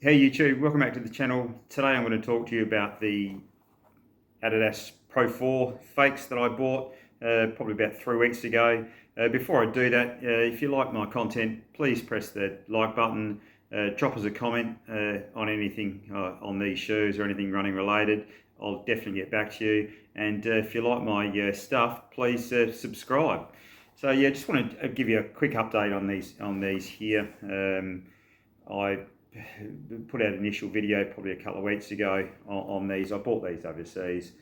Hey YouTube, welcome back to the channel. Today I'm going to talk to you about the Adidas Pro 4 fakes that I bought probably about 3 weeks ago. Before I do that, if you like my content, please press the like button, drop us a comment on anything on these shoes or anything running related. I'll definitely get back to you. And if you like my stuff, please subscribe. So yeah, just want to give you a quick update on these here. I put out an initial video probably a couple of weeks ago on these. I bought these overseas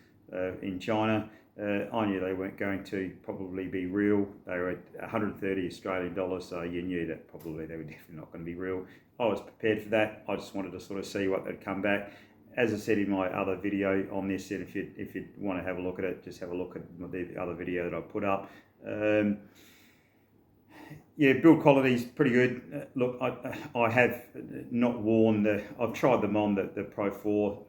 in China. I knew they weren't going to probably be real. They were at 130 Australian dollars, so you knew that probably they were definitely not going to be real. I was prepared for that. I just wanted to sort of see what they'd come back. As I said in my other video on this, and if you want to have a look at it, just have a look at the other video that I put up. Yeah, build quality is pretty good. Look, I have not worn I've tried them on the Pro 4,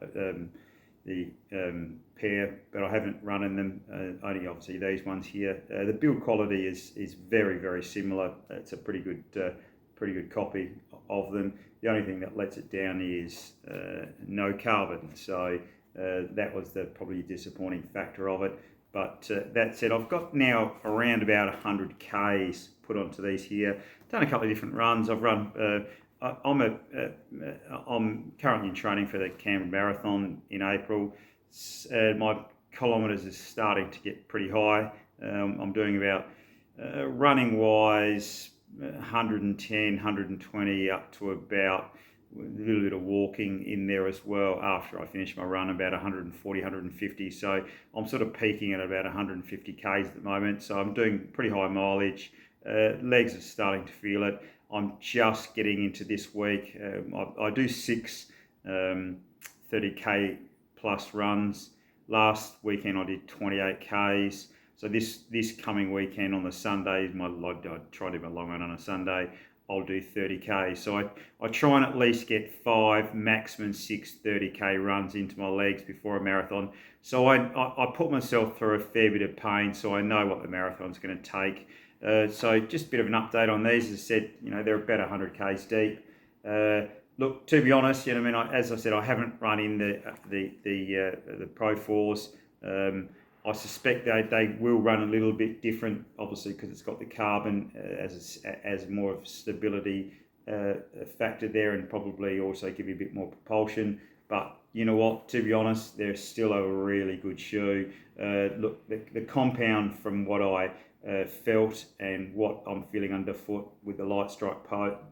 pair, but I haven't run in them. Only obviously these ones here. The build quality is very, very similar. It's a pretty good copy of them. The only thing that lets it down is no carbon. So that was the probably disappointing factor of it. But that said, I've got now around about 100 Ks put onto these here. Done a couple of different runs. I've run. I'm currently in training for the Canberra Marathon in April. My kilometres is starting to get pretty high. I'm doing about running wise 110, 120 up to about a little bit of walking in there as well after I finish my run, about 140, 150. So I'm sort of peaking at about 150 Ks at the moment. So I'm doing pretty high mileage. Legs are starting to feel it. I'm just getting into this week. I do 6 30K plus runs. Last weekend I did 28 Ks. So this coming weekend on the Sunday, I try to do my long run on a Sunday. I'll do 30K. So I try and at least get 5, maximum 6 30K runs into my legs before a marathon. So I put myself through a fair bit of pain, so I know what the marathon's going to take. So just a bit of an update on these. As I said, they're about 100 Ks deep. Look, to be honest, as I said, I haven't run in the Pro 4s. I suspect they will run a little bit different, obviously, because it's got the carbon as more of a stability factor there, and probably also give you a bit more propulsion. But you know what? To be honest, they're still a really good shoe. Look, the compound from what I felt and what I'm feeling underfoot with the Lightstrike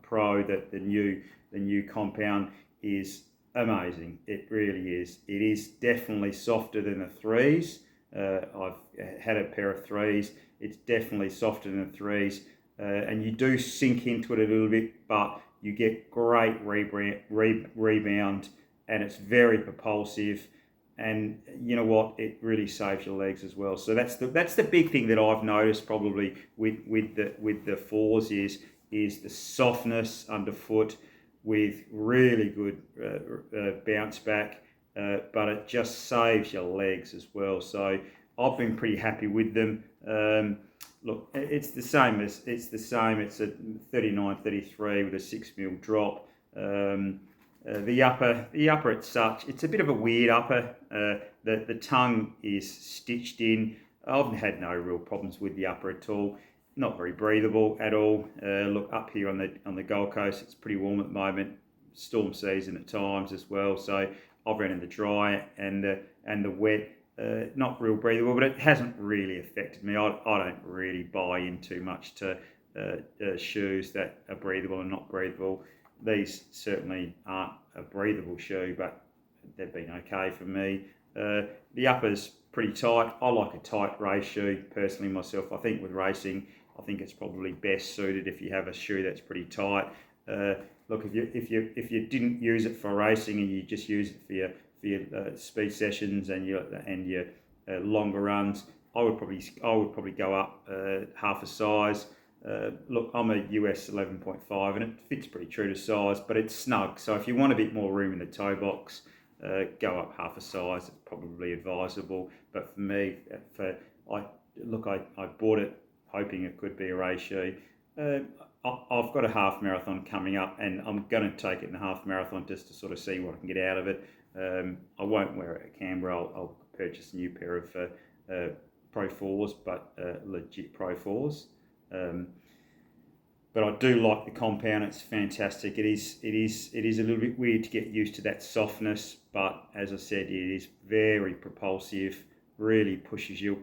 Pro, that the new compound is amazing. It really is. It is definitely softer than the 3s. I've had a pair of 3s. It's definitely softer than the 3s, and you do sink into it a little bit, but you get great rebound, and it's very propulsive. And you know what? It really saves your legs as well. So that's the big thing that I've noticed probably with the 4s is the softness underfoot with really good bounce back. But it just saves your legs as well. So I've been pretty happy with them. Look, it's the same. It's a 39, 33 with a 6mm drop. The upper it's such. It's a bit of a weird upper. The tongue is stitched in. I've had no real problems with the upper at all. Not very breathable at all. Look, up here on the Gold Coast, it's pretty warm at the moment. Storm season at times as well. So I've ran in the dry and the wet. Not real breathable, but it hasn't really affected me. I don't really buy in too much to shoes that are breathable and not breathable. These certainly aren't a breathable shoe, but they've been okay for me. The upper's pretty tight. I like a tight race shoe personally myself. I think with racing, I think it's probably best suited if you have a shoe that's pretty tight. Look, if you didn't use it for racing and you just use it for your speed sessions and your longer runs, I would probably go up half a size. Look, I'm a US 11.5 and it fits pretty true to size, but it's snug. So if you want a bit more room in the toe box, go up half a size. It's probably advisable. But for me, I bought it hoping it could be a race shoe. I've got a half marathon coming up, and I'm going to take it in a half marathon just to sort of see what I can get out of it. I won't wear it at Canberra. I'll purchase a new pair of Pro 4s, but legit Pro 4s. But I do like the compound. It's fantastic. It is a little bit weird to get used to that softness, but as I said, it is very propulsive. Really pushes you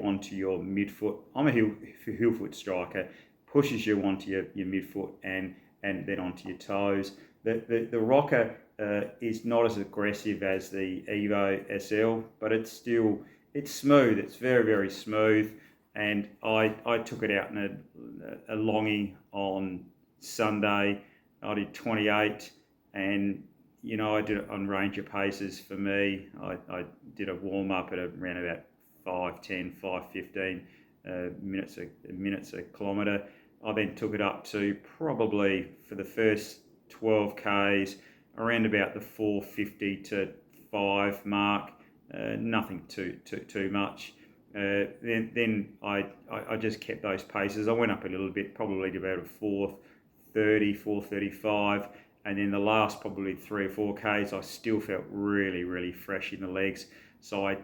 onto your midfoot. I'm a heel foot striker. Pushes you onto your midfoot and then onto your toes. The rocker is not as aggressive as the Evo SL, but it's smooth. It's very, very smooth. And I took it out in a longie on Sunday. I did 28, and I did it on Ranger paces. For me, I did a warm up at around about 5:10, 5:15 minutes a kilometre. I then took it up to probably for the first 12 k's around about the 4:50 to 5 mark. Nothing too much. Then I just kept those paces. I went up a little bit, probably to about a 4:30, 4:35, and then the last probably 3 or 4 k's, I still felt really, really fresh in the legs. So I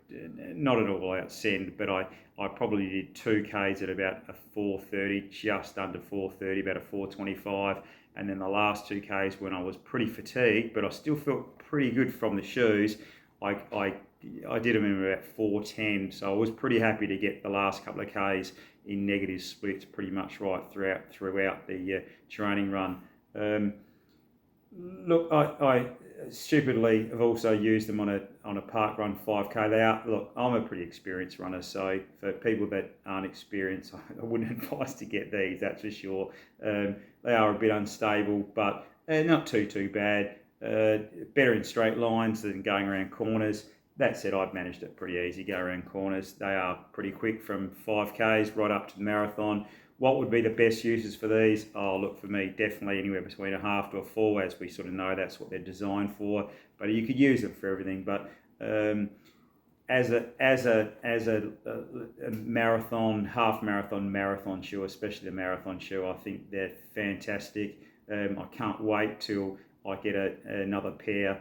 not at all out send, but I probably did 2 k's at about a 4:30, just under 4:30, about a 4:25, and then the last 2 k's when I was pretty fatigued, but I still felt pretty good from the shoes. I did them in about 4:10, so I was pretty happy to get the last couple of k's in negative splits pretty much right throughout the training run. Look, I stupidly have also used them on a park run 5k. Look, I'm a pretty experienced runner, so for people that aren't experienced, I wouldn't advise to get these. That's for sure. They are a bit unstable, but not too bad. Better in straight lines than going around corners. That said, I've managed it pretty easy, go around corners. They are pretty quick from 5k's right up to the marathon. What would be the best uses for these? Oh, look, for me, definitely anywhere between a half to a full, as we sort of know that's what they're designed for. But you could use them for everything. But as a marathon, half marathon shoe, especially the marathon shoe, I think they're fantastic. I can't wait till I get another pair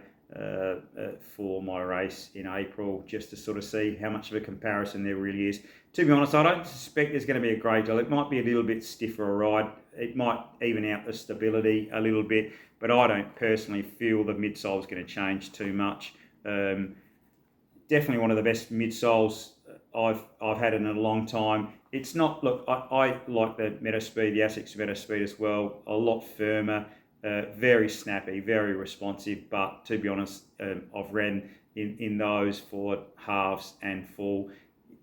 for my race in April, just to sort of see how much of a comparison there really is. To be honest, I don't suspect there's going to be a great deal. It might be a little bit stiffer a ride. It might even out the stability a little bit, but I don't personally feel the midsole is going to change too much. Definitely one of the best midsoles I've had in a long time. It's not, look, I like the Metaspeed, the Asics Metaspeed as well, a lot firmer. Very snappy, very responsive, but to be honest, I've ran in those for halves and full.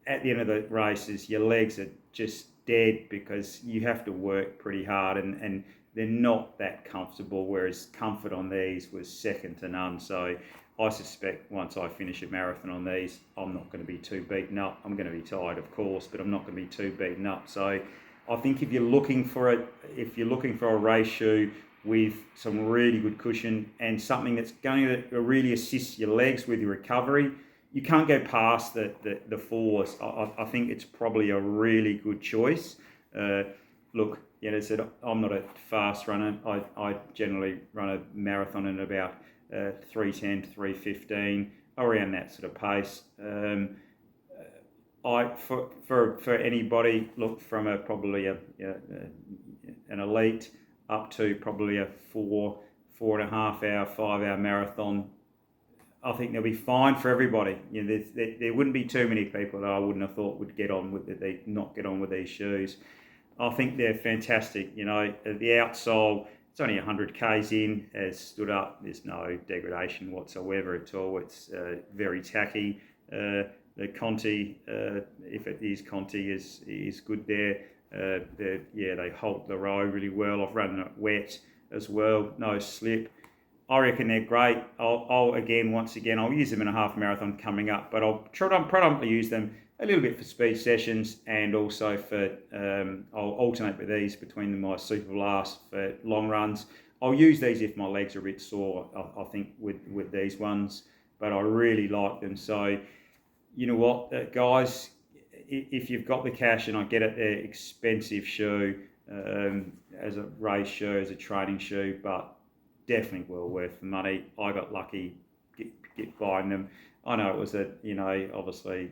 At the end of the races, your legs are just dead because you have to work pretty hard, and they're not that comfortable, whereas comfort on these was second to none. So I suspect once I finish a marathon on these, I'm not going to be too beaten up. I'm going to be tired, of course, but I'm not going to be too beaten up. So I think if you're looking for a race shoe with some really good cushion and something that's going to really assist your legs with your recovery, you can't go past the fours. I think it's probably a really good choice. Look, as I said, I'm not a fast runner. I generally run a marathon in about 3:10 to 3:15, around that sort of pace. For anybody, look, from probably an elite up to probably a 4.5 hour, 5 hour marathon, I think they'll be fine for everybody. There wouldn't be too many people that I wouldn't have thought would not get on with these shoes. I think they're fantastic. The outsole, it's only 100 k's in, has stood up. There's no degradation whatsoever at all. It's very tacky. The Conti, if it is Conti, is good there. They hold the row really well. I've run it wet as well, no slip. I reckon they're great. I'll use them in a half marathon coming up, but I'll predominantly use them a little bit for speed sessions, and also for I'll alternate with these between my Super Blast for long runs. I'll use these if my legs are a bit sore, I think, with these ones, but I really like them. So you know what, guys, if you've got the cash, and I get it, they're expensive shoe as a race shoe, as a training shoe, but definitely well worth the money. I got lucky get buying them. I know it was obviously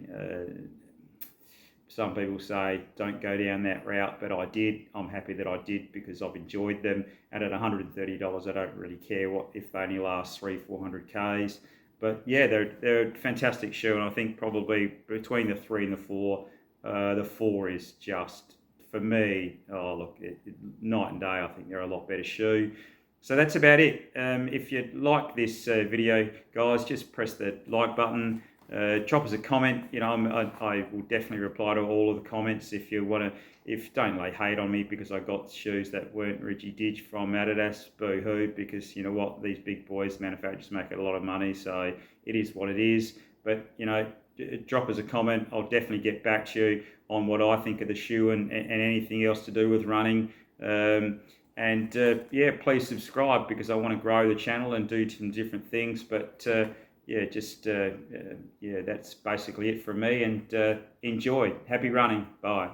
some people say don't go down that route, but I did. I'm happy that I did because I've enjoyed them. And at $130, I don't really care if they only last 300-400 Ks. But yeah, they're a fantastic shoe, and I think probably between the 3 and the 4 is just, for me, night and day. I think they're a lot better shoe. So that's about it. If you like this video, guys, just press the like button. Drop us a comment. I will definitely reply to all of the comments. If you want to, don't lay hate on me because I got shoes that weren't Rigi from Adidas. Boo hoo! Because you know what, these big boys manufacturers make a lot of money, so it is what it is. But drop us a comment. I'll definitely get back to you on what I think of the shoe and anything else to do with running. Please subscribe because I want to grow the channel and do some different things. But that's basically it from me. And enjoy. Happy running. Bye.